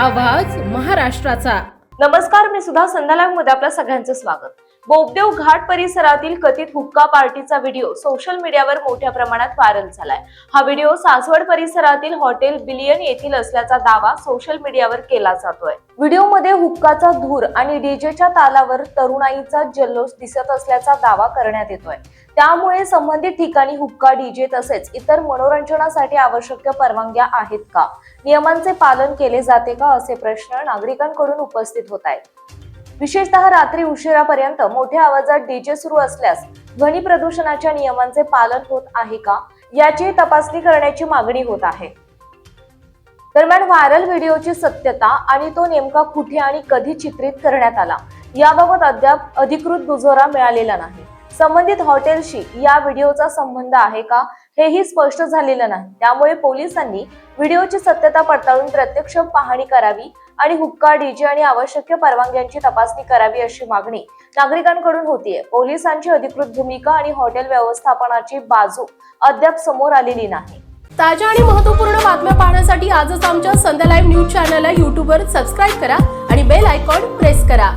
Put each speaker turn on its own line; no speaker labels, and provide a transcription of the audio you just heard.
आवाज महाराष्ट्राचा।
नमस्कार, मी सुद्धा संध्यालाईव्ह मध्ये आपल्या सगळ्यांचं स्वागत। बोपदेव घाट परिसरातील कथित हुक्का पार्टीचा व्हिडिओ सोशल मीडियावर मोठ्या प्रमाणात व्हायरल झालाय। हा व्हिडिओ सासवड परिसरातील हॉटेल बिलियन येथील असल्याचा दावा सोशल मीडियावर केला जातोय। व्हिडिओमध्ये हुक्काचा धूर आणि डीजेच्या तालावर तरुणाईचा जल्लोष दिसत असल्याचा दावा करण्यात येतोय। त्यामुळे संबंधित ठिकाणी हुक्का, डीजे तसेच इतर मनोरंजनासाठी आवश्यक परवानग्या आहेत का, नियमांचे पालन केले जाते का, असे प्रश्न नागरिकांकडून उपस्थित होत आहेत। विशेषतः रात्री उशिरापर्यंत मोठ्या आवाजात डीजे सुरू असल्यास ध्वनी प्रदूषणाच्या नियमांचे पालन होत आहे का, याची तपासणी करण्याची मागणी होत आहे। दरम्यान व्हायरल व्हिडिओची सत्यता आणि तो नेमका कुठे आणि कधी चित्रित करण्यात आला याबाबत अद्याप अधिकृत दुजोरा मिळालेला नाही। संबंधित हॉटेलशी या व्हिडिओचा संबंध आहे का, हेही स्पष्ट झालेलं नाही। त्यामुळे पोलिसांनी व्हिडिओची सत्यता पडताळून प्रत्यक्ष पाहणी करावी आणि हुक्का, डीजे आणि आवश्यक परवानग्यांची तपासणी करावी अशी मागणी नागरिकांकडून होतीये। पोलिसांची अधिकृत भूमिका आणि हॉटेल व्यवस्थापनाची बाजू अद्याप समोर आलेली नाही।
ताज्या आणि महत्त्वपूर्ण बातम्या पाहण्यासाठी आजच आमच्या संध्या लाईव्ह न्यूज चॅनलला YouTube वर सबस्क्राईब करा आणि बेल आयकॉन प्रेस करा।